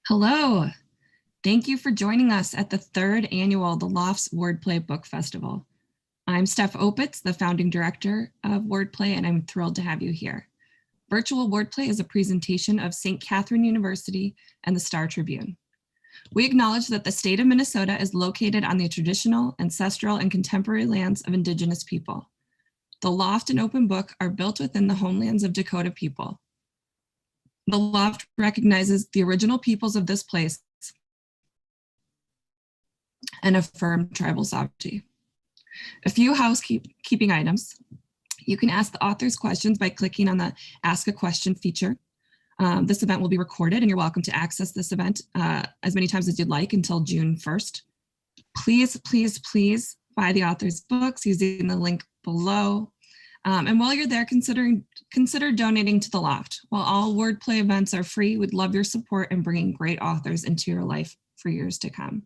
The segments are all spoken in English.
Hello. Thank you for joining us at the third annual The Loft's Wordplay Book Festival. I'm Steph Opitz, the founding director of Wordplay, and I'm thrilled to have you here. Virtual Wordplay is a presentation of St. Catherine University and the Star Tribune. We acknowledge that the state of Minnesota is located on the traditional, ancestral, and contemporary lands of Indigenous people. The Loft and Open Book are built within the homelands of Dakota people. The Loft recognizes the original peoples of this place and affirm tribal sovereignty. A few housekeeping items. You can ask the authors questions by clicking on the Ask a Question feature. This event will be recorded and you're welcome to access this event as many times as you'd like until June 1st. Please, please, please buy the author's books using the link below. And while you're there, consider donating to the Loft. While all Wordplay events are free, we'd love your support in bringing great authors into your life for years to come.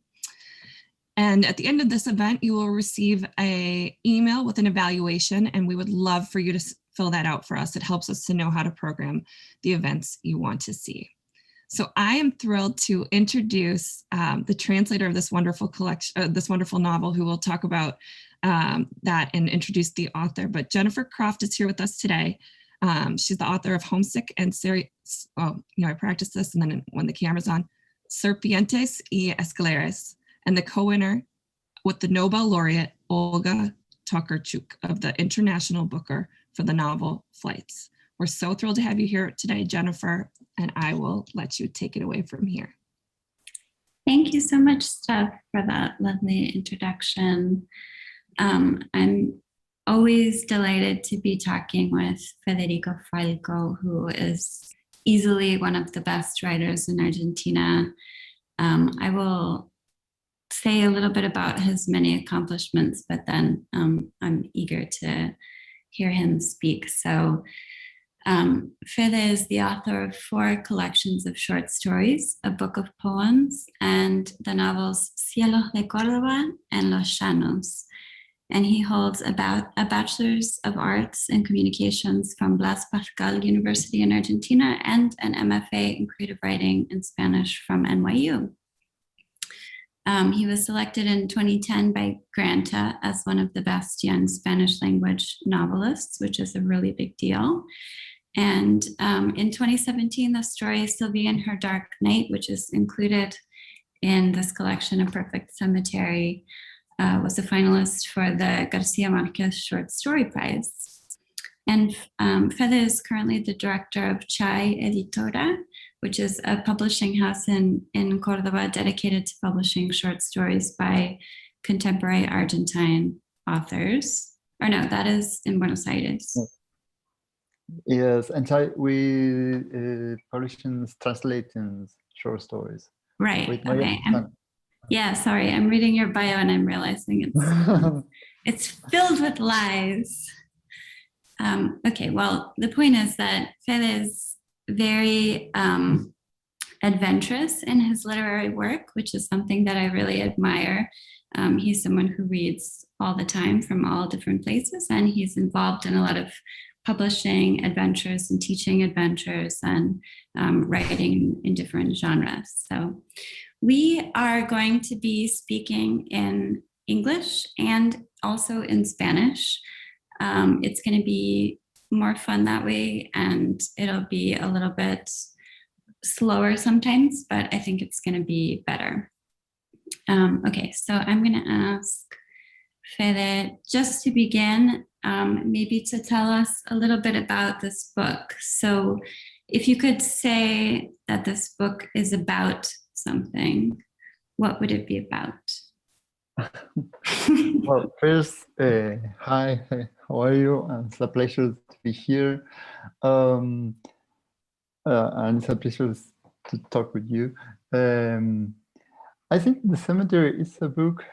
And at the end of this event, you will receive an email with an evaluation, and we would love for you to fill that out for us. It helps us to know how to program the events you want to see. So I am thrilled to introduce the translator of this wonderful collection, this wonderful novel, who will talk about that and introduce the author. But Jennifer Croft is here with us today. She's the author of Homesick and I practice this, and then when the camera's on, Serpientes y Escaleras, and the co-winner with the Nobel laureate Olga Tokarczuk of the International Booker for the novel Flights. We're so thrilled to have you here today, Jennifer, and I will let you take it away from here. Thank you so much, Steph, for that lovely introduction. I'm always delighted to be talking with Federico Falco, who is easily one of the best writers in Argentina. I will say a little bit about his many accomplishments, but then I'm eager to hear him speak. So Fede is the author of 4 collections of short stories, a book of poems, and the novels Cielos de Córdoba and Los Llanos. And he holds about a Bachelor's of Arts in Communications from Blas Pascal University in Argentina and an MFA in Creative Writing in Spanish from NYU. He was selected in 2010 by Granta as one of the best young Spanish language novelists, which is a really big deal. And in 2017, the story Sylvie and Her Dark Night, which is included in this collection, A Perfect Cemetery, was a finalist for the GARCÍA MÁRQUEZ Short Story Prize. And Fede is currently the director of Chai Editora, which is a publishing house in Córdoba dedicated to publishing short stories by contemporary Argentine authors. Or no, that is in Buenos Aires. Yes, and we publishing, translating short stories. Right, okay. Yeah, sorry, I'm reading your bio and I'm realizing it's filled with lies. Okay, well, the point is that Fede is very adventurous in his literary work, which is something that I really admire. He's someone who reads all the time from all different places, and he's involved in a lot of publishing adventures and teaching adventures and writing in different genres. So we are going to be speaking in English and also in Spanish. It's going to be more fun that way, and it'll be a little bit slower sometimes, but I think it's going to be better. Okay, so I'm going to ask Fede, just to begin, maybe to tell us a little bit about this book. So if you could say that this book is about something, what would it be about? Well, first, hi, how are you? It's a pleasure to be here. And it's a pleasure to talk with you. I think The Cemetery is a book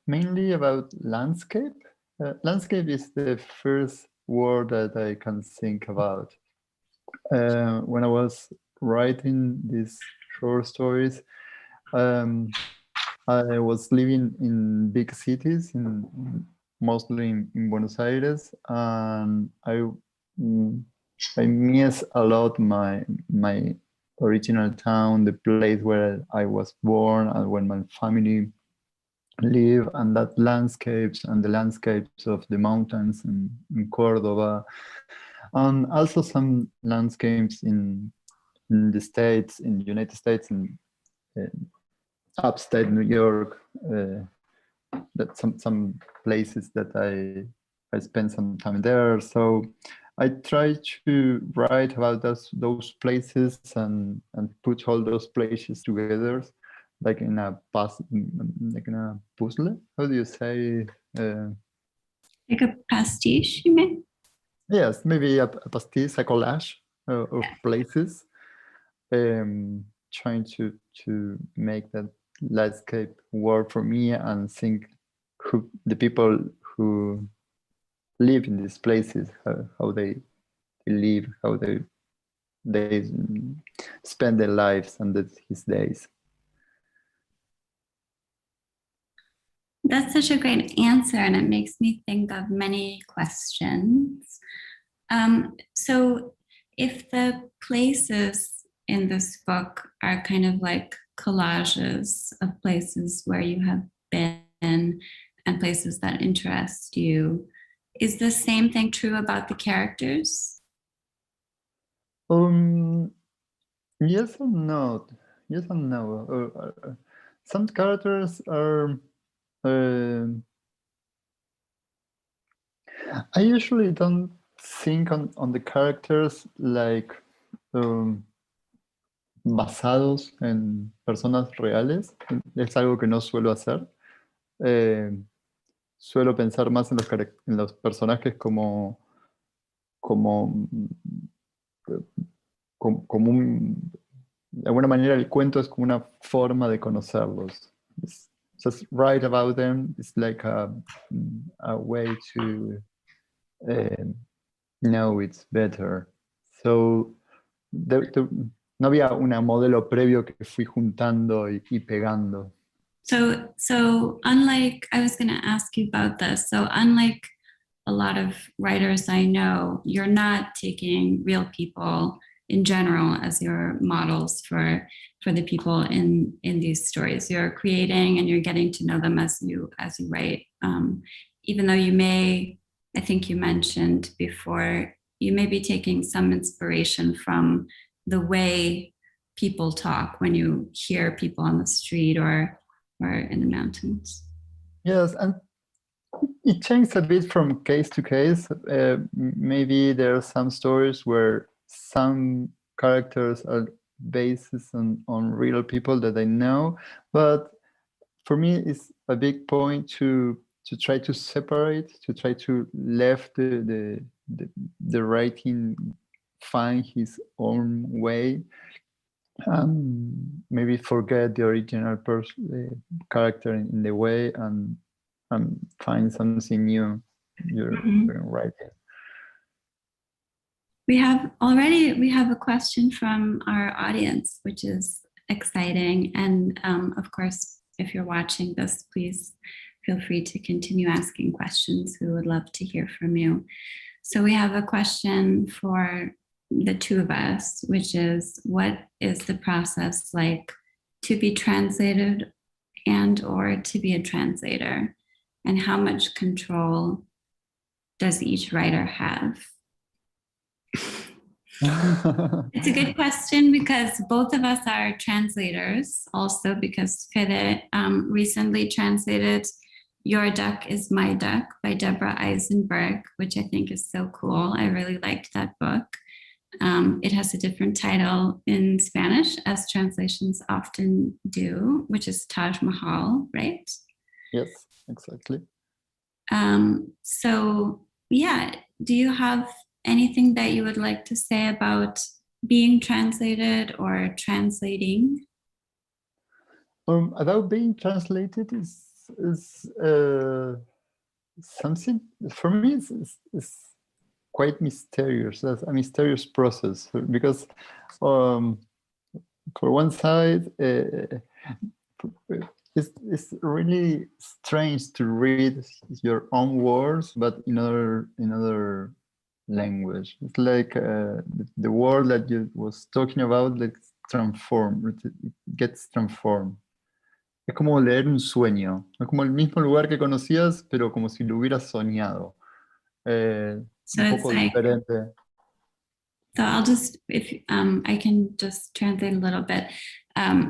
mainly about landscape. Landscape is the first word that I can think about. When I was writing these short stories, I was living in big cities, mostly in Buenos Aires, and I miss a lot my original town, the place where I was born and where my family live, and that landscapes and the landscapes of the mountains in Córdoba, and also some landscapes in the States, in the United States, in upstate New York, that some places that I spent some time there. So I try to write about those places and put all those places together, like in a puzzle. How do you say? Like a pastiche, you mean? Yes, maybe a pastiche, a collage of places. Trying to make that landscape work for me and think the people who live in these places, how they live, how they spend their lives and his days. That's such a great answer, and it makes me think of many questions. So if the places in this book are kind of like collages of places where you have been and places that interest you, is the same thing true about the characters? Yes and no. Yes and no. Some characters are. I usually don't think on the characters like basados en personas reales. Es algo que no suelo hacer. Suelo pensar más en los personajes como de alguna manera el cuento es como una forma de conocerlos. Just write about them. It's like a way to know it's better. So no había un modelo previo que fui juntando y pegando. So unlike, I was going to ask you about this. So unlike a lot of writers I know, you're not taking real people in general as your models for the people in these stories. You're creating and you're getting to know them as you write. Even though you may, I think you mentioned before, you may be taking some inspiration from the way people talk when you hear people on the street or in the mountains. Yes, and it changes a bit from case to case. Maybe there are some stories where some characters are based on real people that I know, but for me it's a big point to try to separate, to try to let the writing find his own way. Maybe forget the original character in the way and find something new you're writing. We have a question from our audience, which is exciting. And of course, if you're watching this, please feel free to continue asking questions. We would love to hear from you. So we have a question for the two of us, which is, what is the process like to be translated and or to be a translator? And how much control does each writer have? It's a good question because both of us are translators also, because Fede recently translated Your Duck is My Duck by Deborah Eisenberg, which I think is so cool. I really liked that book. It has a different title in Spanish, as translations often do, which is Taj Mahal, right? Yes, exactly. So yeah, do you have anything that you would like to say about being translated or translating? About being translated is something for me is quite mysterious. That's a mysterious process because for one side it's really strange to read your own words but in another language. It's like the word that you was talking about, like transformed, it gets transformed. Es como leer un sueño, es como el mismo lugar que conocías, pero como si lo hubieras soñado. So un it's poco like, diferente. so I'll just, if I can just translate a little bit.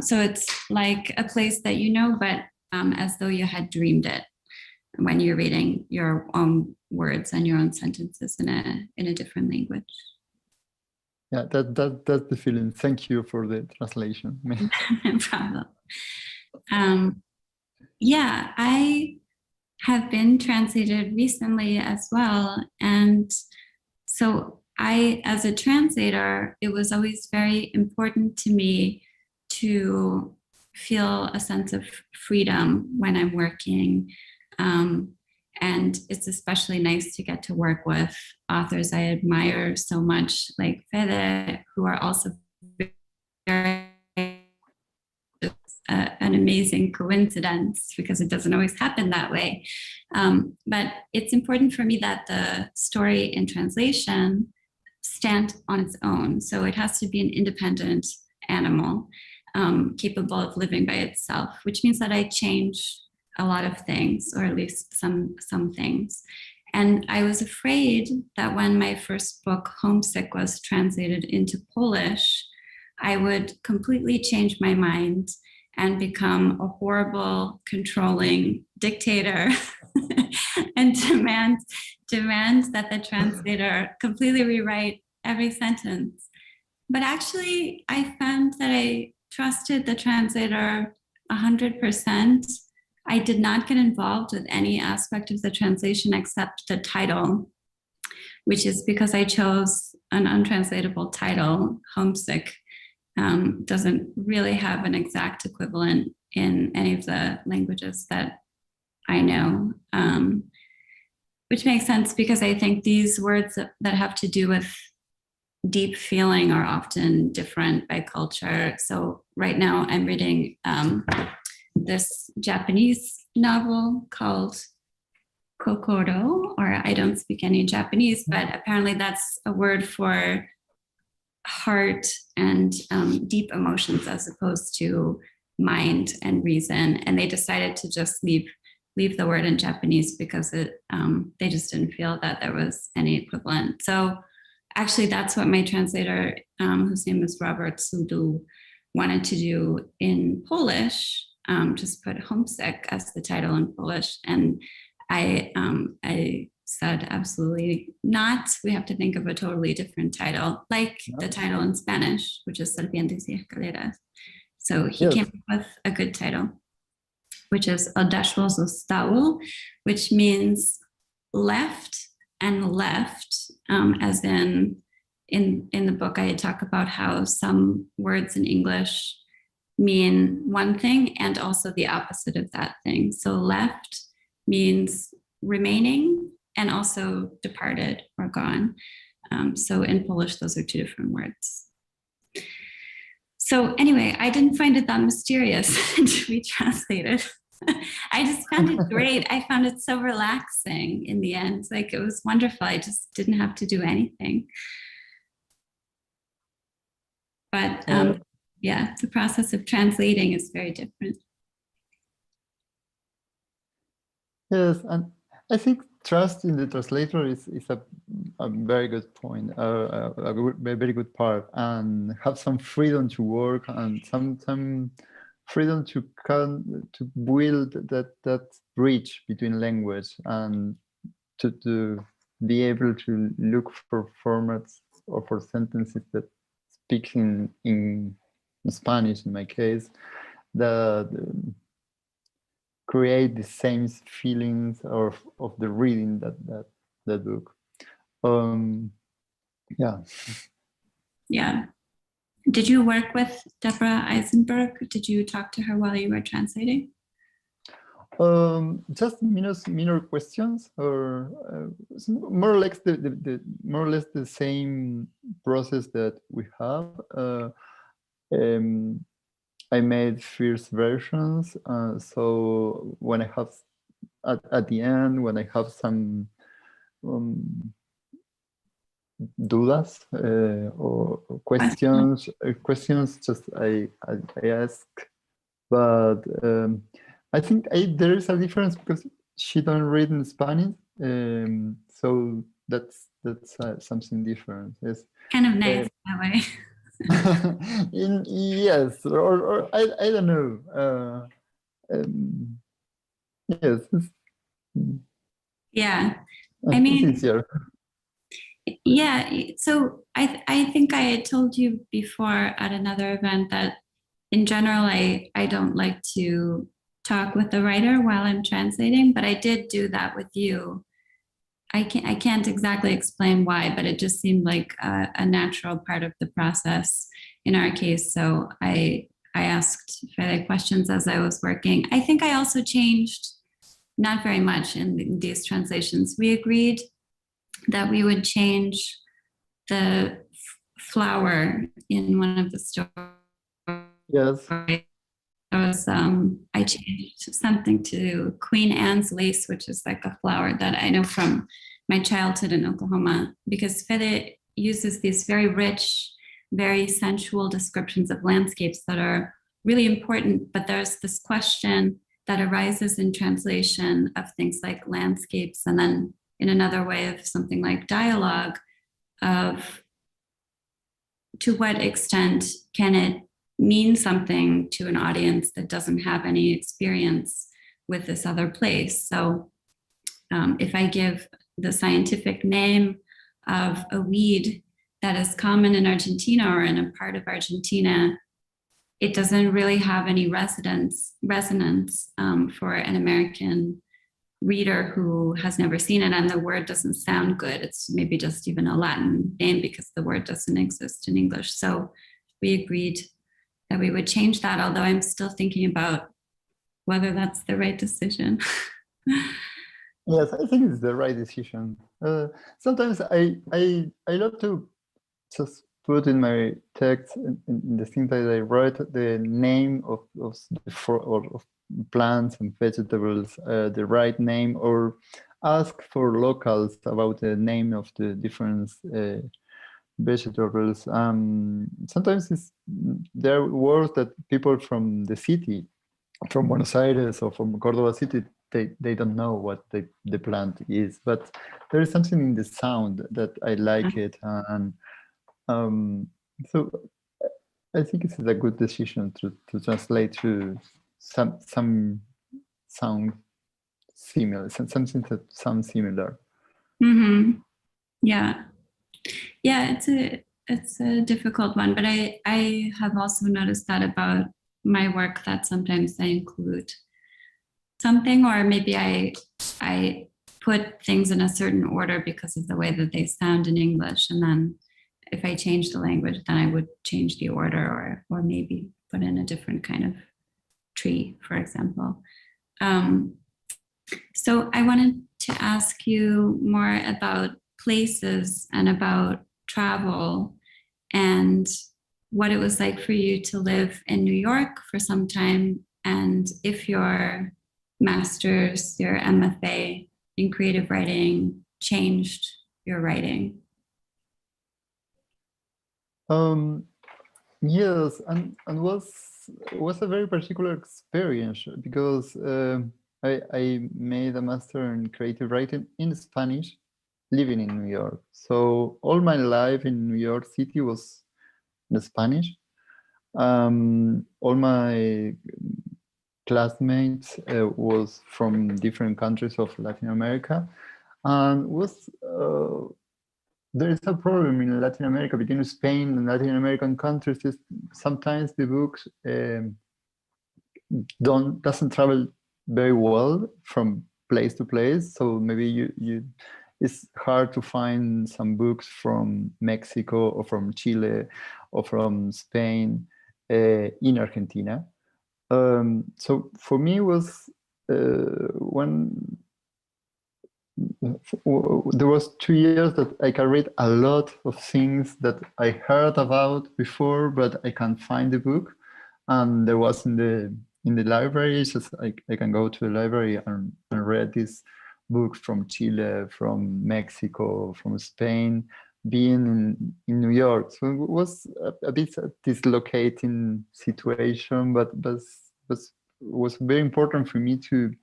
So it's like a place that you know, but as though you had dreamed it when you're reading your own words and your own sentences in a different language. Yeah, that's the feeling. Thank you for the translation. No problem. Yeah, I have been translated recently as well. And so as a translator, it was always very important to me to feel a sense of freedom when I'm working. And it's especially nice to get to work with authors I admire so much, like Fede, who are also very an amazing coincidence, because it doesn't always happen that way. But it's important for me that the story in translation stand on its own. So it has to be an independent animal, capable of living by itself, which means that I change a lot of things, or at least some things. And I was afraid that when my first book, Homesick, was translated into Polish, I would completely change my mind and become a horrible, controlling dictator and demand that the translator completely rewrite every sentence. But actually, I found that I trusted the translator 100%. I did not get involved with any aspect of the translation except the title, which is because I chose an untranslatable title, Homesick. Doesn't really have an exact equivalent in any of the languages that I know, which makes sense because I think these words that have to do with deep feeling are often different by culture. So right now I'm reading this Japanese novel called Kokoro, or I don't speak any Japanese, but apparently that's a word for heart and deep emotions as opposed to mind and reason. And they decided to just leave the word in Japanese because they just didn't feel that there was any equivalent. So actually that's what my translator, whose name is Robert Sudu, wanted to do in Polish, just put Homesick as the title in Polish. And I said, absolutely not. We have to think of a totally different title, like the title in Spanish, which is Serpientes y Escaleras. So he came up with a good title, which is Odeszło zostało, which means left and left, as in the book I talk about how some words in English mean one thing and also the opposite of that thing. So left means remaining and also departed or gone. So in Polish, those are two different words. So anyway, I didn't find it that mysterious to be translated. I just found it great. I found it so relaxing in the end. Like, it was wonderful. I just didn't have to do anything. But yeah, the process of translating is very different. Yes, and I think trust in the translator is a very good point, a very good part, and have some freedom to work and some freedom to build that bridge between language and to be able to look for formats or for sentences that speak in Spanish, in my case, that create the same feelings of the reading that book. Yeah. Did you work with Deborah Eisenberg? Did you talk to her while you were translating? Just minor questions, or more or less the same process that we have. I made first versions, so when I have at the end, when I have some dudas or questions. Questions just I ask, but I think there is a difference because she don't read in Spanish, so that's something different. Yes. Kind of nice that way. Yes, or I don't know. Yes. Yeah, I It's mean, easier. yeah. So I think I had told you before at another event that in general I don't like to talk with the writer while I'm translating, but I did do that with you. I can't exactly explain why, but it just seemed like a natural part of the process in our case. So I asked further questions as I was working. I think I also changed not very much in these translations. We agreed that we would change the flower in one of the stories. Yes. I changed something to Queen Anne's lace, which is like a flower that I know from my childhood in Oklahoma, because Fede uses these very rich, very sensual descriptions of landscapes that are really important. But there's this question that arises in translation of things like landscapes, and then in another way of something like dialogue, of to what extent can it mean something to an audience that doesn't have any experience with this other place. So if I give the scientific name of a weed that is common in Argentina or in a part of Argentina, it doesn't really have any resonance for an American reader who has never seen it, and the word doesn't sound good. It's maybe just even a Latin name because the word doesn't exist in English. So we agreed that we would change that, although I'm still thinking about whether that's the right decision. Yes, I think it's the right decision. Sometimes I love to just put in my text, in the things that I write, the name of plants and vegetables, the right name, or ask for locals about the name of the different vegetables. Sometimes there are words that people from the city, from Buenos Aires or from Córdoba city, they don't know what the plant is, but there is something in the sound that I like it, and so I think it's a good decision to translate to some sound similar, something that sounds similar. Mm-hmm. Yeah, it's a difficult one, but I have also noticed that about my work, that sometimes I include something, or maybe I put things in a certain order because of the way that they sound in English, and then if I change the language, then I would change the order, or maybe put in a different kind of tree, for example. So I wanted to ask you more about places and about travel, and what it was like for you to live in New York for some time, and if your master's, your MFA in creative writing changed your writing. Yes, and was a very particular experience because I made a master in creative writing in Spanish, living in New York. So all my life in New York City was in Spanish. All my classmates was from different countries of Latin America, and was there is a problem in Latin America between Spain and Latin American countries. Is sometimes the books doesn't travel very well from place to place. So maybe it's hard to find some books from Mexico or from Chile or from Spain in Argentina. So for me was when there was 2 years that I can read a lot of things that I heard about before, but I can't find the book. And there was in the library, just I can go to the library and read this book from Chile, from Mexico, from Spain. being in New York. So it was a bit a dislocating situation, but was very important for me to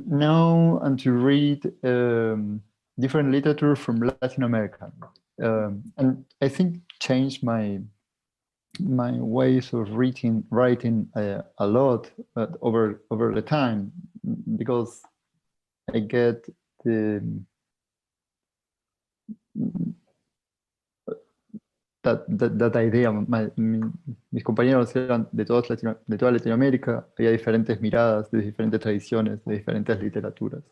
know and to read different literature from Latin America, and I think changed my ways of writing a lot over the time, because I get that idea. Mis compañeros eran de toda Latinoamérica, había diferentes miradas, de diferentes tradiciones, de diferentes literaturas.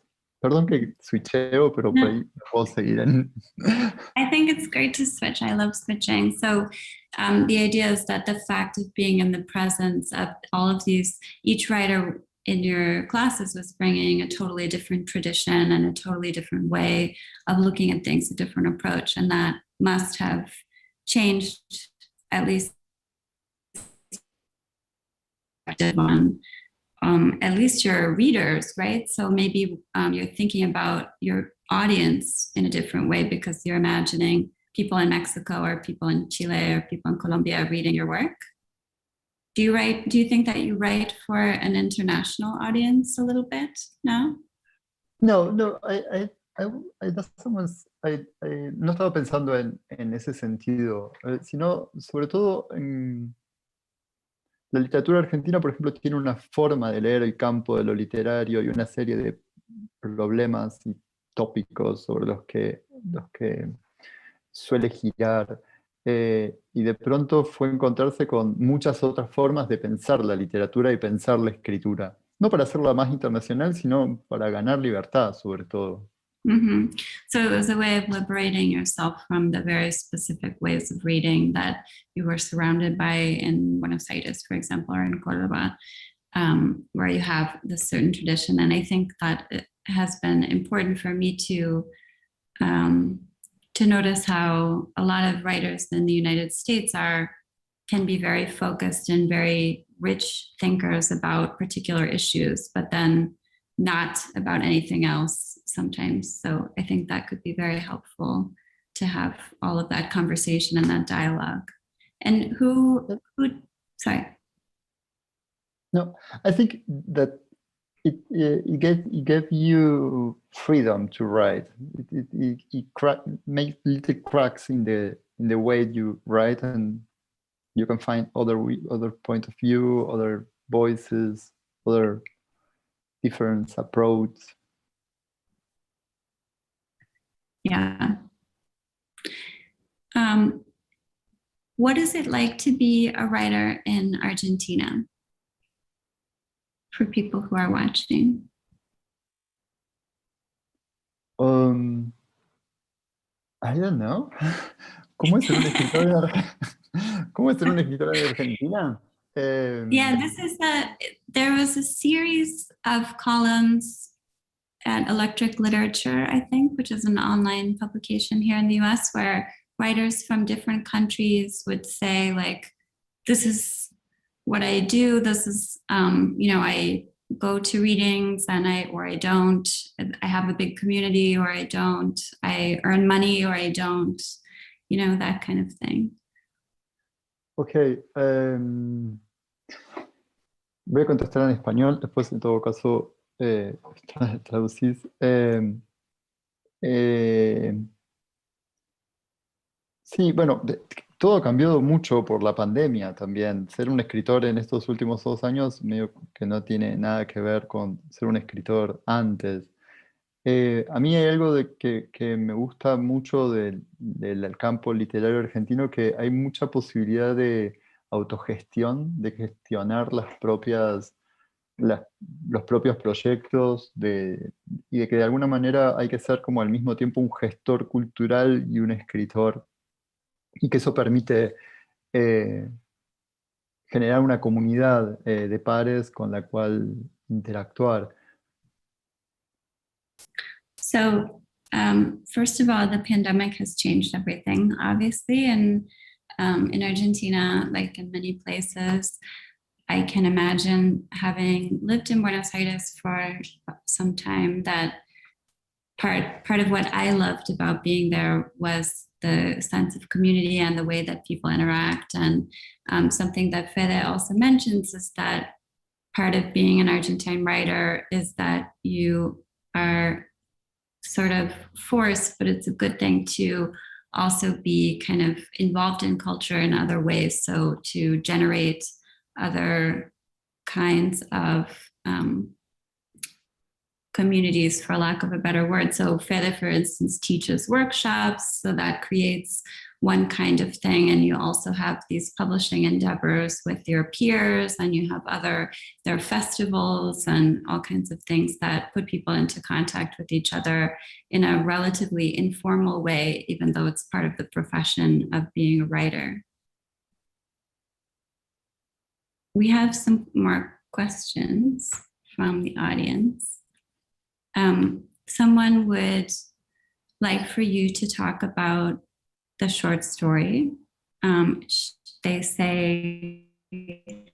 Perdón que switcheo, pero por ahí no puedo seguir. I think it's great to switch. I love switching. So the idea is that the fact of being in the presence of all of these, each writer in your classes was bringing a totally different tradition and a totally different way of looking at things, a different approach, and that must have changed at least one. At least your readers, right? So maybe you're thinking about your audience in a different way because you're imagining people in Mexico or people in Chile or people in Colombia reading your work. Do you think that you write for an international audience a little bit now? No, no estaba pensando en ese sentido, sino sobre todo en la literatura argentina, por ejemplo, tiene una forma de leer el campo de lo literario y una serie de problemas y tópicos sobre los que suele girar. Y de pronto fue encontrarse con muchas otras formas de pensar la literatura y pensar la escritura. No para hacerla más internacional, sino para ganar libertad, sobre todo. Mm-hmm. So it was a way of liberating yourself from the very specific ways of reading that you were surrounded by in Buenos Aires, for example, or in Córdoba, where you have this certain tradition. And I think that it has been important for me to notice how a lot of writers in the United States can be very focused and very rich thinkers about particular issues, but then not about anything else sometimes. So I think that could be very helpful to have all of that conversation and that dialogue. And sorry. No, I think that it gave you freedom to write. It makes little cracks in the way you write, and you can find other point of view, other voices, other different approach. Yeah. What is it like to be a writer in Argentina? For people who are watching. I don't know. ¿Cómo es ser un escritor en Argentina? Yeah, there was a series of columns at Electric Literature, I think, which is an online publication here in the US, where writers from different countries would say, like, this is what I do. This is, I go to readings or I don't. I have a big community or I don't. I earn money or I don't, that kind of thing. Ok. Voy a contestar en español, después en todo caso traducís. Sí, bueno, todo ha cambiado mucho por la pandemia también. Ser un escritor en estos últimos 2 años medio que no tiene nada que ver con ser un escritor antes. A mí hay algo que me gusta mucho del campo literario argentino, que hay mucha posibilidad de autogestión, de gestionar los propios proyectos, y de que de alguna manera hay que ser como al mismo tiempo un gestor cultural y un escritor, y que eso permite generar una comunidad de pares con la cual interactuar. So, first of all, the pandemic has changed everything, obviously. And in Argentina, like in many places, I can imagine, having lived in Buenos Aires for some time, that part of what I loved about being there was the sense of community and the way that people interact. And something that Fede also mentions is that part of being an Argentine writer is that you are sort of forced, but it's a good thing to also be kind of involved in culture in other ways. So to generate other kinds of communities, for lack of a better word. So Fede, for instance, teaches workshops, so that creates one kind of thing. And you also have these publishing endeavors with your peers, and you have there are festivals and all kinds of things that put people into contact with each other in a relatively informal way, even though it's part of the profession of being a writer. We have some more questions from the audience. Someone would like for you to talk about the short story. They say, since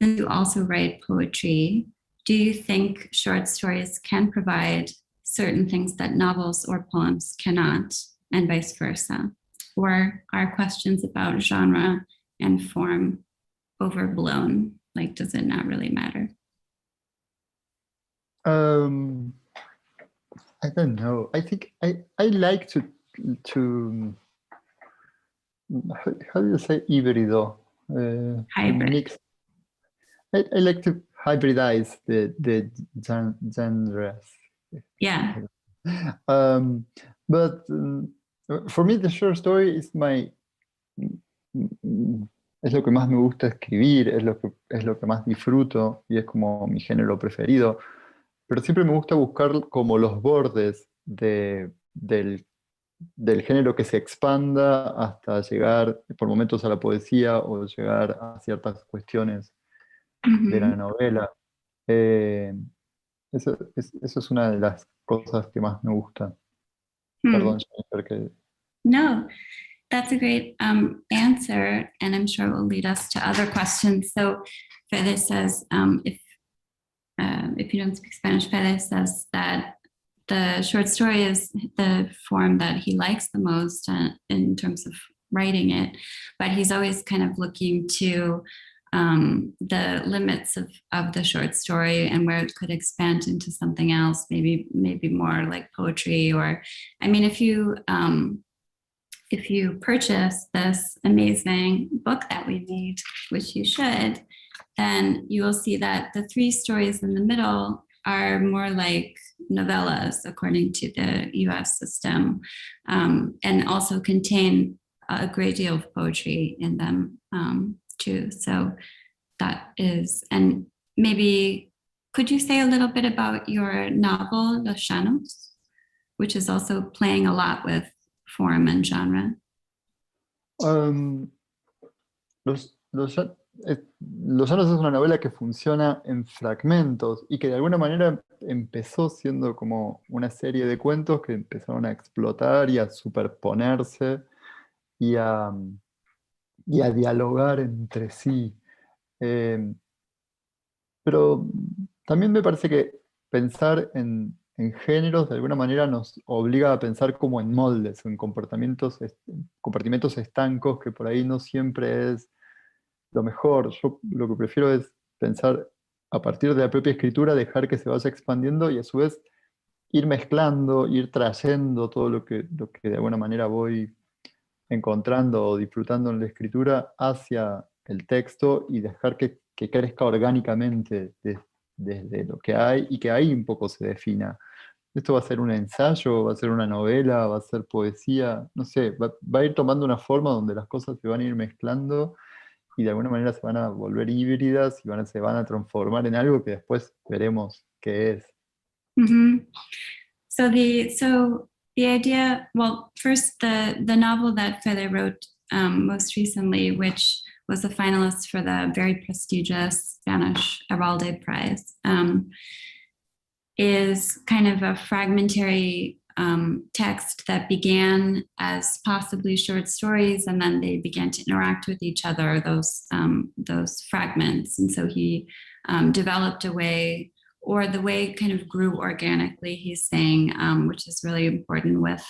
you also write poetry, do you think short stories can provide certain things that novels or poems cannot, and vice versa? Or are questions about genre and form overblown? Like, does it not really matter? I don't know. I think I like to how do you say híbrido? Hybrid. Mix. I like to hybridize the genres. Yeah. But for me, the short story is es lo que más me gusta escribir, es lo que más disfruto y es como mi género preferido. Pero siempre me gusta buscar como los bordes del género, que se expanda hasta llegar por momentos a la poesía o llegar a ciertas cuestiones de la novela. Eso es una de las cosas que más me gusta. Perdón, Jennifer, que... No, that's a great answer, and I'm sure it will lead us to other questions. So Fede says, if you don't speak Spanish, Fede says that the short story is the form that he likes the most in terms of writing it, but he's always kind of looking to the limits of the short story and where it could expand into something else, maybe more like poetry. Or, I mean, if you purchase this amazing book that we made, which you should, then you will see that the 3 stories in the middle are more like novellas according to the US system, and also contain a great deal of poetry in them too. So that is, and maybe could you say a little bit about your novel, Los Llanos, which is also playing a lot with form and genre? Los Llanos es una novela que funciona en fragmentos y que de alguna manera empezó siendo como una serie de cuentos que empezaron a explotar y a superponerse y a dialogar entre sí. Pero también me parece que pensar en géneros de alguna manera nos obliga a pensar como en moldes, en compartimentos estancos, que por ahí no siempre es lo mejor. Yo lo que prefiero es pensar a partir de la propia escritura, dejar que se vaya expandiendo y a su vez ir mezclando, ir trayendo todo lo que de alguna manera voy encontrando o disfrutando en la escritura hacia el texto y dejar que crezca orgánicamente desde lo que hay y que ahí un poco se defina. Esto va a ser un ensayo, va a ser una novela, va a ser poesía, no sé, va a ir tomando una forma donde las cosas se van a ir mezclando y de alguna manera se van a volver híbridas y se van a transformar en algo que después veremos qué es. Mm-hmm. So the idea, well, first the novel that Fede wrote most recently, which was a finalist for the very prestigious Spanish Aralde Prize, is kind of a fragmentary text that began as possibly short stories, and then they began to interact with each other, those fragments. And so he developed a way or the way it kind of grew organically, he's saying, which is really important with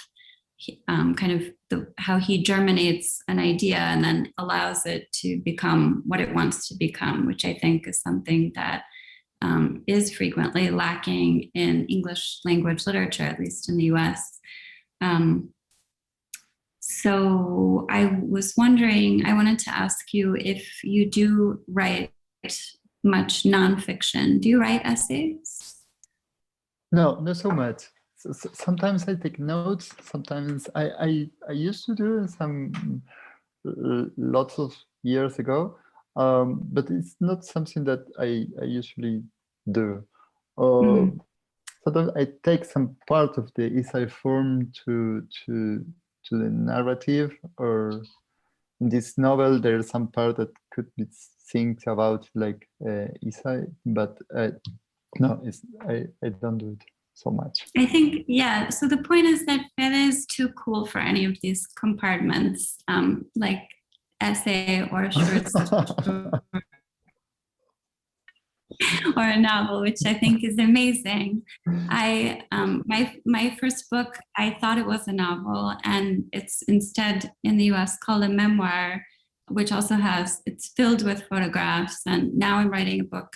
kind of how he germinates an idea and then allows it to become what it wants to become, which I think is something that is frequently lacking in English language literature, at least in the US. So I was wondering, I wanted to ask you if you do write much nonfiction. Do you write essays? No, not so much. Sometimes I take notes. Sometimes I used to do some lots of years ago, but it's not something that I usually do. Sometimes I take some part of the essay form to the narrative, or in this novel there's some part that could be think about like essay, but no, I don't do it so much. I think, yeah, so the point is that Fede is too cool for any of these compartments, like essay or short story or a novel, which I think is amazing. My first book, I thought it was a novel, and it's instead in the US called a memoir, which also it's filled with photographs. And now I'm writing a book,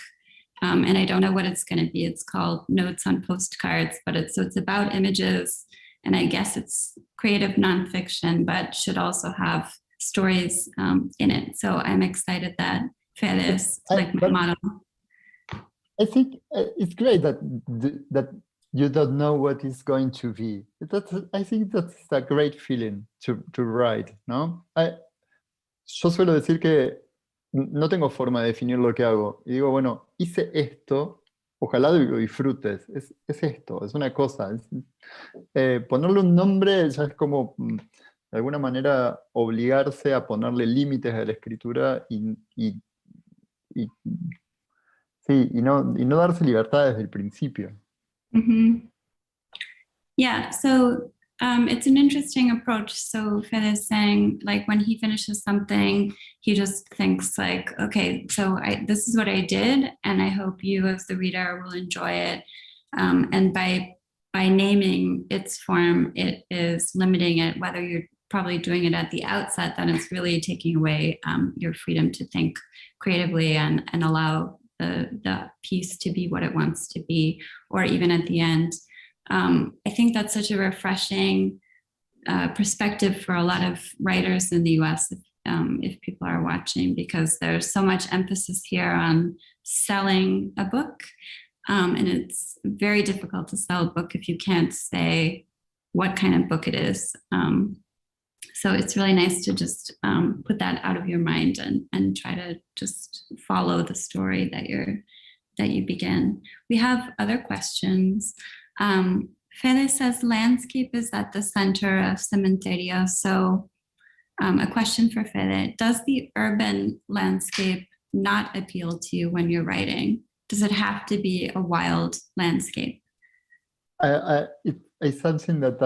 and I don't know what it's going to be. It's called Notes on Postcards, but it's about images, and I guess it's creative nonfiction, but should also have stories in it. So I'm excited that Fede is like my model. I think it's great that you don't know what it's going to be. I think that's a great feeling to write, ¿no? Yo suelo decir que no tengo forma de definir lo que hago. Y digo, bueno, hice esto, ojalá lo disfrutes. Es esto, es una cosa. Ponerle un nombre ya es como, de alguna manera, obligarse a ponerle límites a la escritura y no darse libertad desde el principio. Mm-hmm. Yeah, so it's an interesting approach. So Fede is saying, like, when he finishes something, he just thinks like, okay, so this is what I did, and I hope you as the reader will enjoy it. And by naming its form, it is limiting it, whether you're probably doing it at the outset, then it's really taking away your freedom to think creatively and allow the piece to be what it wants to be, or even at the end. I think that's such a refreshing perspective for a lot of writers in the US, if people are watching, because there's so much emphasis here on selling a book. And it's very difficult to sell a book if you can't say what kind of book it is. So it's really nice to just put that out of your mind and try to just follow the story that you begin. We have other questions. Fede says landscape is at the center of Cementerio. So a question for Fede: does the urban landscape not appeal to you when you're writing? Does it have to be a wild landscape? It's something that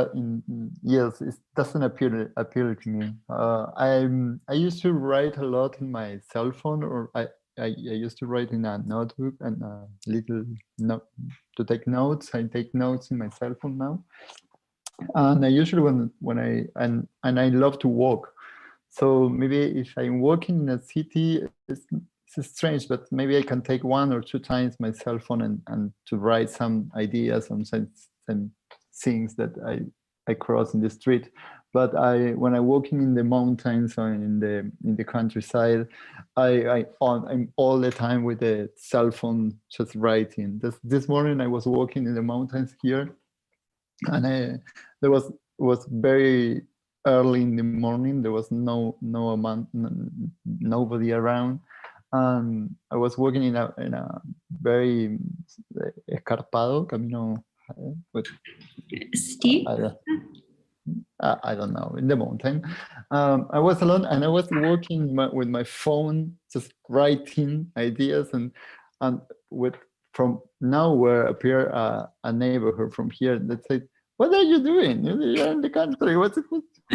yes, it doesn't appeal to me. I used to write a lot in my cell phone, or I used to write in a notebook and a little note to take notes. I take notes in my cell phone now, and I usually when I love to walk. So maybe if I'm walking in a city, it's strange, but maybe I can take 1 or 2 times my cell phone and to write some ideas on some things that I cross in the street. But when I'm walking in the mountains or in the countryside, I'm all the time with the cell phone just writing. This morning I was walking in the mountains here, and there was very early in the morning. There was nobody around. I was walking in a very escarpado camino with steep. I don't know, in the mountain. I was alone, and I was walking with my phone, just writing ideas, and from nowhere appear a neighborhood from here that said, "What are you doing? You're in the country. Why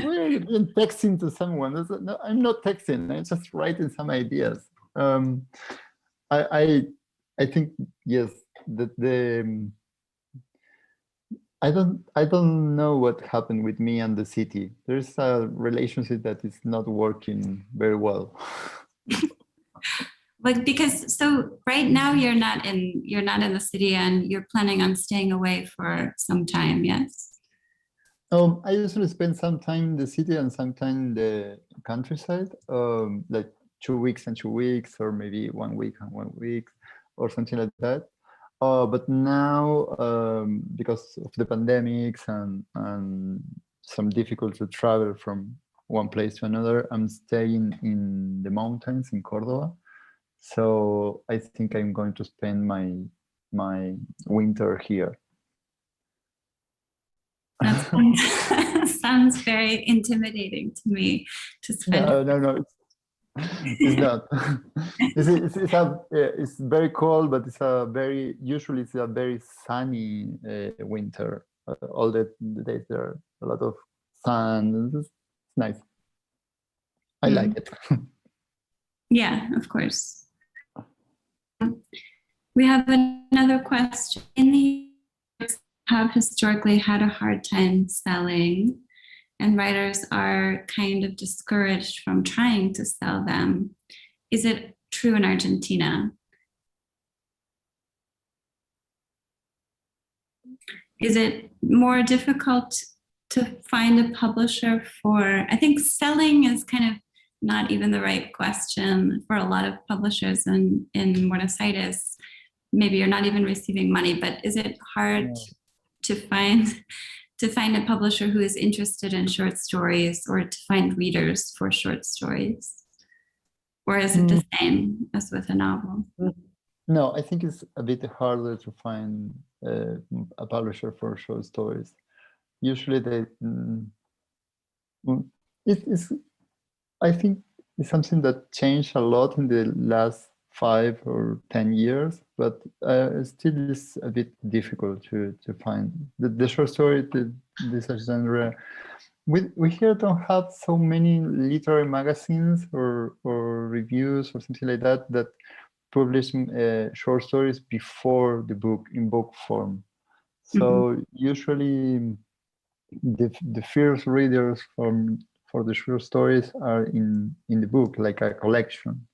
are you texting to someone?" I said, "No, I'm not texting. I'm just writing some ideas." I think yes, I don't know what happened with me and the city. There's a relationship that is not working very well. Like, because so right now you're not in the city and you're planning on staying away for some time, yes? I usually spend some time in the city and some time in the countryside, like 2 weeks and 2 weeks, or maybe 1 week and 1 week, or something like that. But now, because of the pandemics and some difficulty to travel from one place to another, I'm staying in the mountains in Córdoba. So I think I'm going to spend my winter here. That sounds very intimidating to me to spend. No, it's not. It's very cold, but usually it's a very sunny winter. All the days there are a lot of sun. It's nice. I like it. Yeah, of course. We have another question. In the US, have historically had a hard time selling, and writers are kind of discouraged from trying to sell them. Is it true in Argentina? Is it more difficult to find a publisher for, I think selling is kind of not even the right question for a lot of publishers in Buenos Aires. Maybe you're not even receiving money, but is it hard to find a publisher who is interested in short stories, or to find readers for short stories? Or is it the same as with a novel? No, I think it's a bit harder to find a publisher for short stories. Usually I think it's something that changed a lot in the last 5 or 10 years, but still is a bit difficult to find. The short story, this genre, we here don't have so many literary magazines or reviews or something like that publish short stories before the book in book form. So usually the first readers for the short stories are in the book, like a collection.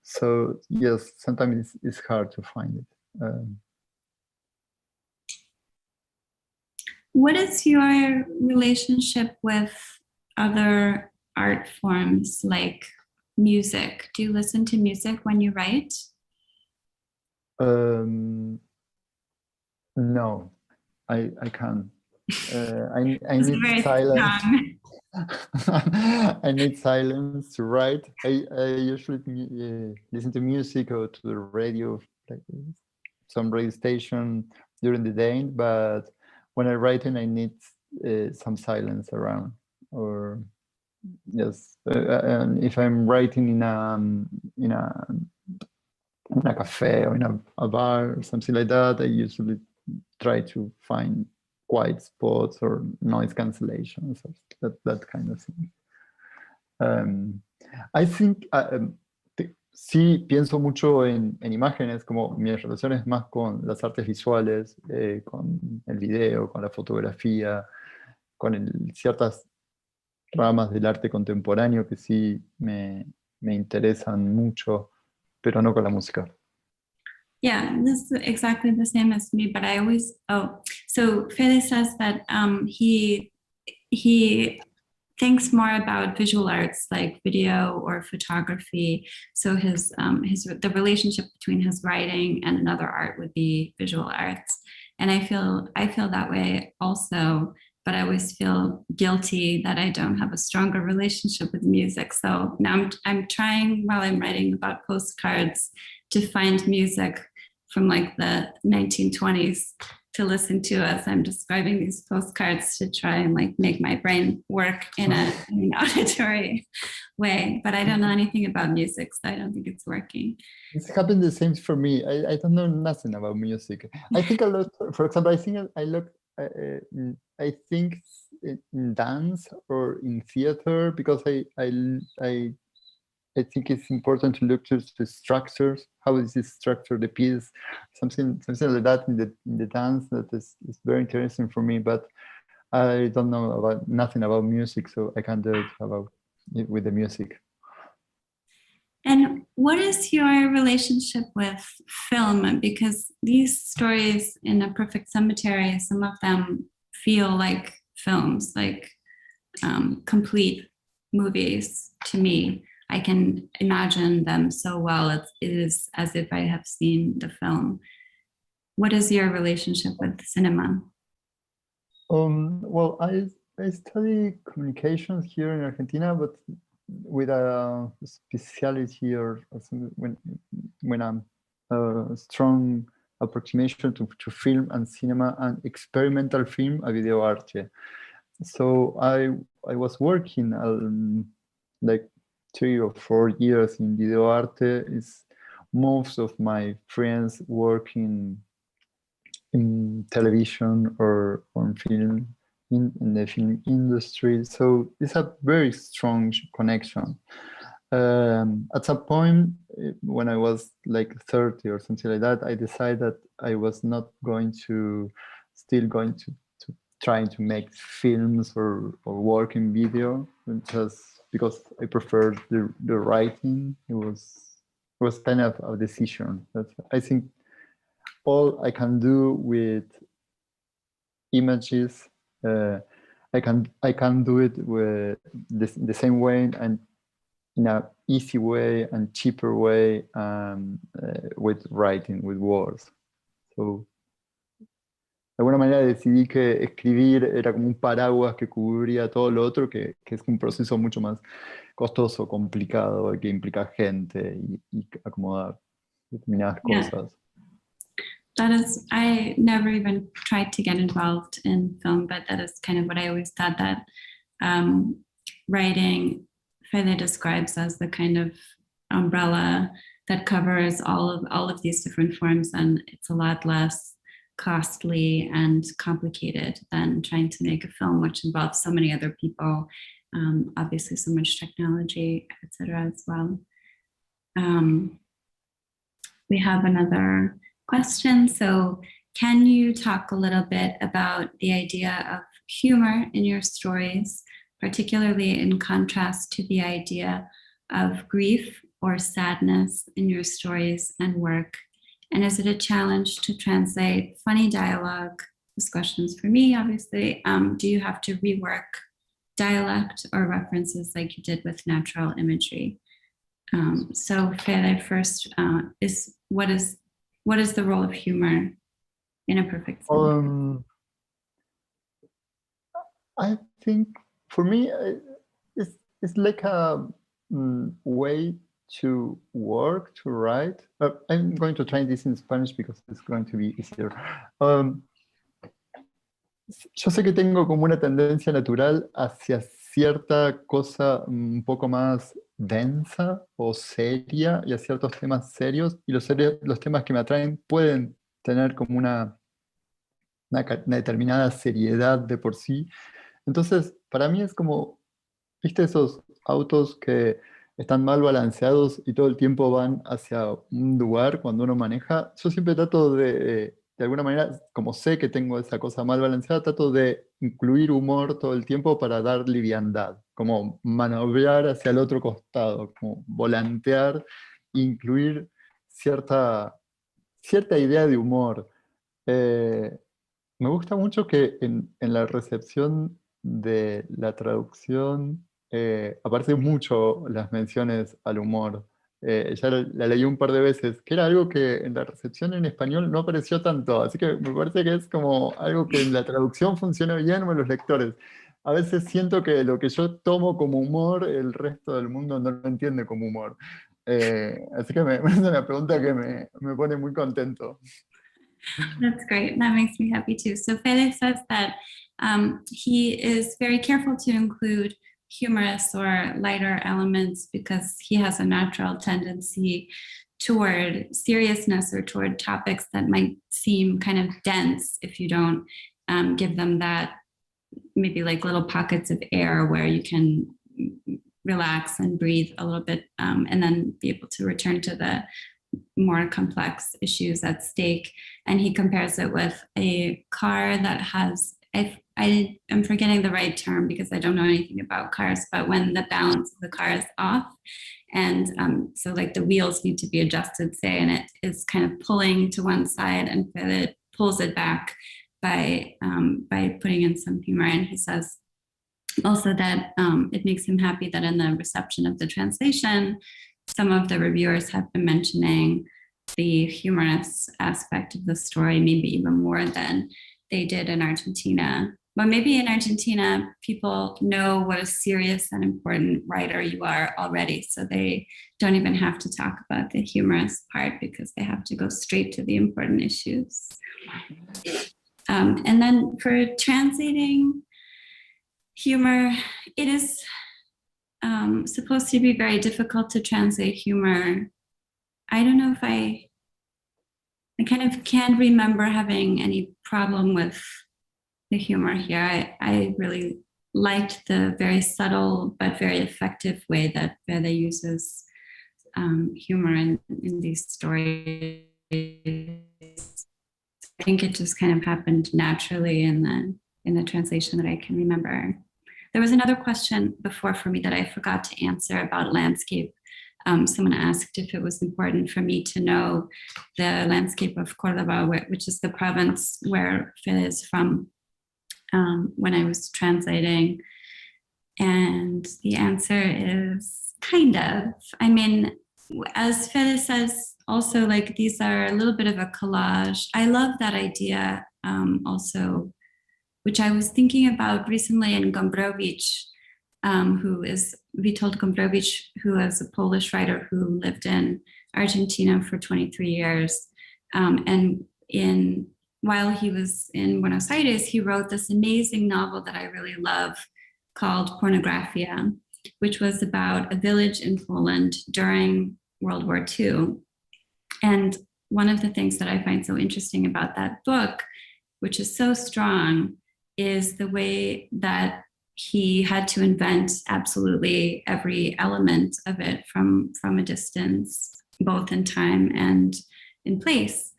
So yes, sometimes it's hard to find it. What is your relationship with other art forms like music? Do you listen to music when you write? No, I can't. I need silence. I need silence to write. I usually listen to music or to the radio, like some radio station during the day, but when I'm writing, I need some silence around. Or yes, and if I'm writing in a cafe or in a bar or something like that, I usually try to find quiet spots or noise cancellations, or that kind of thing. I think sí pienso mucho en imágenes, como mi relación es más con las artes visuales, con el video, con la fotografía, con ciertas ramas del arte contemporáneo que sí me interesan mucho, pero no con la música. Yeah, this is exactly the same as me, but I always, so Fede says that he thinks more about visual arts like video or photography. So the relationship between his writing and another art would be visual arts. And I feel that way also, but I always feel guilty that I don't have a stronger relationship with music. So now I'm trying, while I'm writing about postcards, to find music from like the 1920s to listen to as I'm describing these postcards, to try and like make my brain work in an auditory way. But I don't know anything about music, so I don't think it's working. It's happened the same for me. I don't know nothing about music. I think a lot, for example, I think in dance or in theater, because I I think it's important to look to the structures. How is this structure the piece? Something like that in the dance that is very interesting for me. But I don't know about nothing about music, so I can't do it about it with the music. And what is your relationship with film? Because these stories in A Perfect Cemetery, some of them feel like films, like complete movies to me. I can imagine them so well. It is as if I have seen the film. What is your relationship with cinema? Well, I study communications here in Argentina, but with a speciality or something when I'm a strong approximation to film and cinema and experimental film a video arte. So I was working like 3 or 4 years in video arte. Is most of my friends working in television or on film in the film industry. So it's a very strong connection. At some point when I was like 30 or something like that, I decided that I was not going to trying to make films or work in video, just because I preferred the writing. It was kind of a decision that I think all I can do with images, I can do it with the same way and in an easy way and cheaper way with writing, with words. So de alguna manera decidí que escribir era como un paraguas que cubría todo lo otro, que es un proceso mucho más costoso, complicado, que implica gente y acomodar determinadas cosas. That is, I never even tried to get involved in film, but that is kind of what I always thought, that writing, Fede describes as the kind of umbrella that covers all of these different forms, and it's a lot less costly and complicated than trying to make a film, which involves so many other people, obviously so much technology, etc. as well. We have another question. So can you talk a little bit about the idea of humor in your stories, particularly in contrast to the idea of grief or sadness in your stories and work? And is it a challenge to translate funny dialogue? This question is for me, obviously. Do you have to rework dialect or references like you did with natural imagery? So Fede, first, what is the role of humor in A Perfect Cemetery? I think for me, it's like a way to work, to write. I'm going to try this in Spanish because it's going to be easier. Yo sé que tengo como una tendencia natural hacia cierta cosa un poco más densa o seria y a ciertos temas serios, y los temas que me atraen pueden tener como una determinada seriedad de por sí. Entonces, para mí es como, ¿viste esos autos que están mal balanceados y todo el tiempo van hacia un lugar cuando uno maneja? Yo siempre trato de alguna manera, como sé que tengo esa cosa mal balanceada, trato de incluir humor todo el tiempo para dar liviandad, como manobrar hacia el otro costado, como volantear, incluir cierta idea de humor. Me gusta mucho que en la recepción de la traducción aparecen mucho las menciones al humor. Ya la leí un par de veces, que era algo que en la recepción en español no apareció tanto, así que me parece que es como algo que en la traducción funciona bien o en los lectores. A veces siento que lo que yo tomo como humor, el resto del mundo no lo entiende como humor. Así que es una pregunta que me pone muy contento. That's great. That makes me happy too. So Fede says that he is very careful to include humorous or lighter elements because he has a natural tendency toward seriousness or toward topics that might seem kind of dense if you don't give them that maybe like little pockets of air where you can relax and breathe a little bit, and then be able to return to the more complex issues at stake. And he compares it with a car that has, I am forgetting the right term because I don't know anything about cars, but when the balance of the car is off, and so like the wheels need to be adjusted, say, and it is kind of pulling to one side, and it pulls it back by putting in some humor. And he says also that it makes him happy that in the reception of the translation, some of the reviewers have been mentioning the humorous aspect of the story, maybe even more than they did in Argentina. But maybe in Argentina, people know what a serious and important writer you are already, so they don't even have to talk about the humorous part because they have to go straight to the important issues. And then for translating humor, it is supposed to be very difficult to translate humor. I don't know if I kind of can't remember having any problem with the humor here. I really liked the very subtle but very effective way that Fede uses humor in these stories. I think it just kind of happened naturally in the translation that I can remember. There was another question before for me that I forgot to answer about landscape. Someone asked if it was important for me to know the landscape of Córdoba, which is the province where Fede is from, when I was translating. And the answer is kind of. I mean, as Fede says, also, like, these are a little bit of a collage. I love that idea also, which I was thinking about recently in Gombrowicz, who is Witold Gombrowicz, who is a Polish writer who lived in Argentina for 23 years. And while he was in Buenos Aires, he wrote this amazing novel that I really love called Pornografia, which was about a village in Poland during World War II. And one of the things that I find so interesting about that book, which is so strong, is the way that he had to invent absolutely every element of it from a distance, both in time and in place.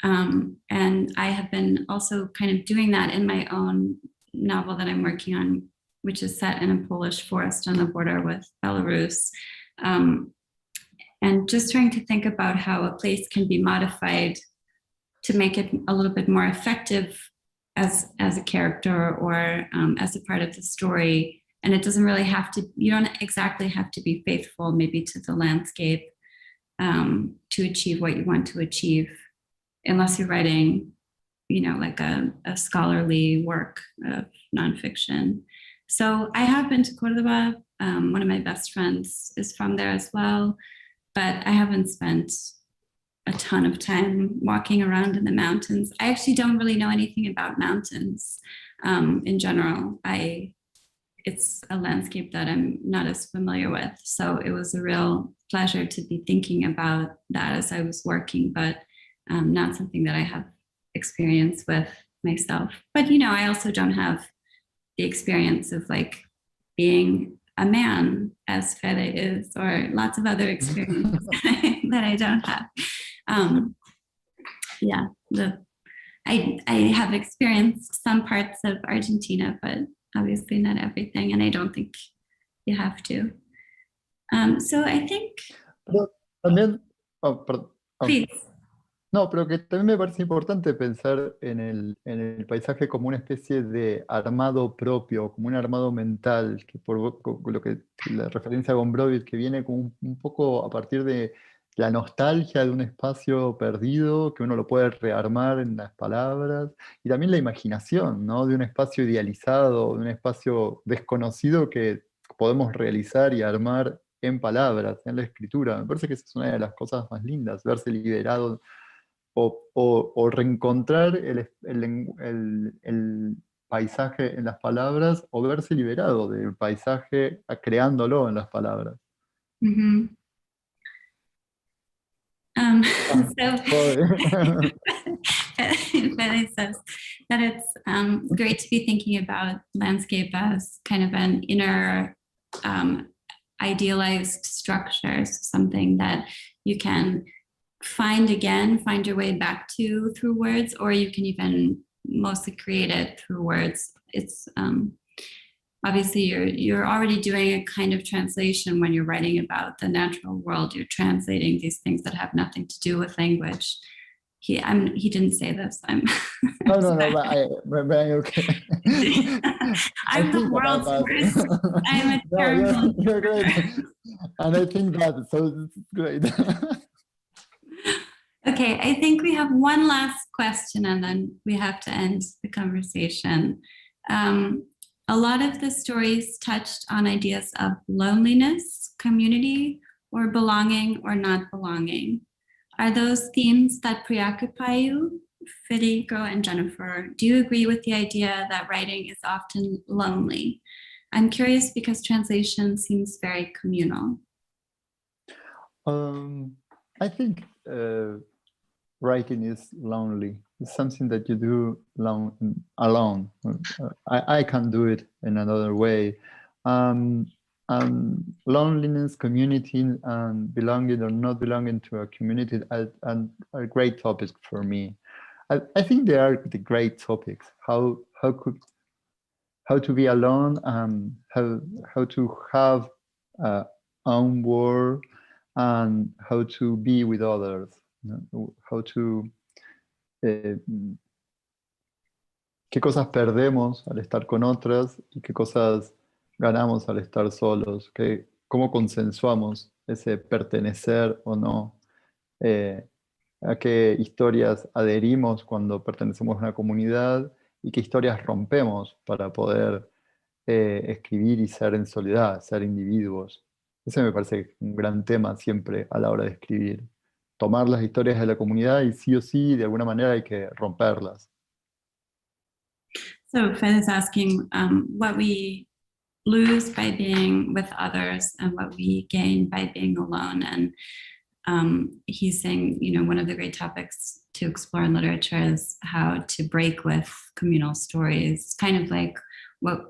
And I have been also kind of doing that in my own novel that I'm working on, which is set in a Polish forest on the border with Belarus. And just trying to think about how a place can be modified to make it a little bit more effective as a character or as a part of the story. And it doesn't really have to, you don't exactly have to be faithful maybe to the landscape to achieve what you want to achieve, unless you're writing, you know, like a scholarly work of nonfiction. So I have been to Córdoba. One of my best friends is from there as well, but I haven't spent a ton of time walking around in the mountains. I actually don't really know anything about mountains in general. It's a landscape that I'm not as familiar with. So it was a real pleasure to be thinking about that as I was working, but not something that I have experience with myself. But, you know, I also don't have the experience of like being a man as Fede is, or lots of other experiences that I don't have. Yeah, I have experienced some parts of Argentina, but obviously not everything, and I don't think you have to. So I think. Pero también, perdón. Please. No, pero que también me parece importante pensar en el paisaje como una especie de armado propio, como un armado mental, que por lo que la referencia a Gombrowicz, que viene como un poco a partir de la nostalgia de un espacio perdido, que uno lo puede rearmar en las palabras, y también la imaginación, ¿no? De un espacio idealizado, de un espacio desconocido que podemos realizar y armar en palabras, en la escritura. Me parece que esa es una de las cosas más lindas, verse liberado o reencontrar el paisaje en las palabras, o verse liberado del paisaje creándolo en las palabras. Mm-hmm. So Fede says that it's great to be thinking about landscape as kind of an inner idealized structures, something that you can find your way back to through words, or you can even mostly create it through words. It's obviously you're already doing a kind of translation when you're writing about the natural world. You're translating these things that have nothing to do with language. He didn't say this. No, but I'm okay. I'm the world's worst. I'm a terrible. You're great, and I think that so it's great. Okay, I think we have one last question, and then we have to end the conversation. A lot of the stories touched on ideas of loneliness, community, or belonging or not belonging. Are those themes that preoccupy you, Federico and Jennifer? Do you agree with the idea that writing is often lonely? I'm curious because translation seems very communal. I think writing is lonely. It's something that you do alone. I can't do it in another way. Loneliness, community, and belonging or not belonging to a community are great topics for me. I think they are the great topics. How to be alone, how to have own world, and how to be with others. How to qué cosas perdemos al estar con otras y qué cosas ganamos al estar solos, cómo consensuamos ese pertenecer o no, a qué historias adherimos cuando pertenecemos a una comunidad y qué historias rompemos para poder escribir y ser en soledad, ser individuos. Ese me parece un gran tema siempre a la hora de escribir. Tomar las historias de la comunidad y sí o sí, de alguna manera hay que romperlas. So Fed is asking what we lose by being with others and what we gain by being alone. And he's saying, one of the great topics to explore in literature is how to break with communal stories, kind of like what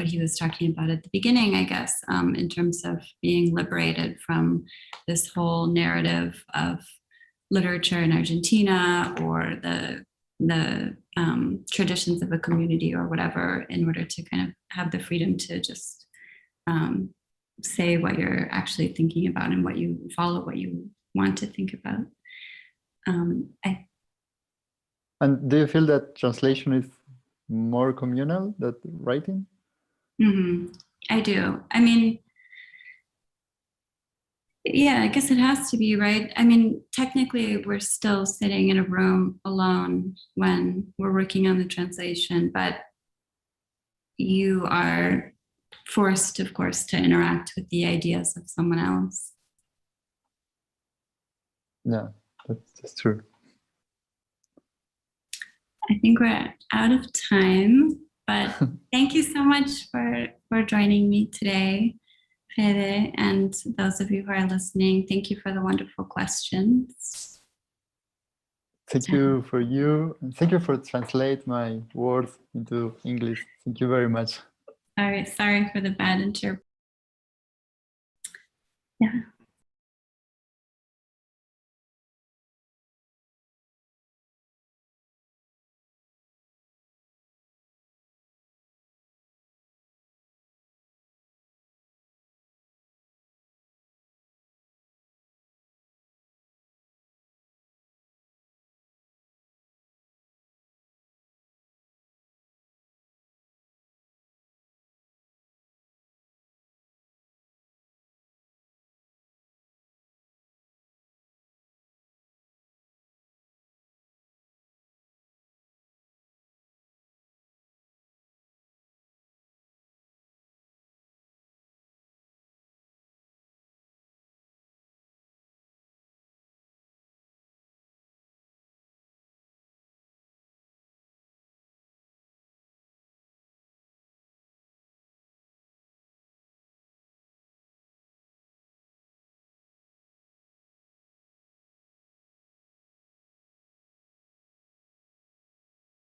he was talking about at the beginning, I guess, in terms of being liberated from this whole narrative of literature in Argentina or the traditions of a community or whatever, in order to kind of have the freedom to just say what you're actually thinking about and follow what you want to think about. And do you feel that translation is more communal than writing? Mm-hmm. I do. I mean, yeah, I guess it has to be, right? I mean, technically, we're still sitting in a room alone when we're working on the translation, but you are forced, of course, to interact with the ideas of someone else. Yeah, that's true. I think we're out of time, but thank you so much for joining me today, Fede, and those of you who are listening. Thank you for the wonderful questions. Thank you for you, and thank you for translate my words into English. Thank you very much. Sorry for the bad interpretation. Yeah.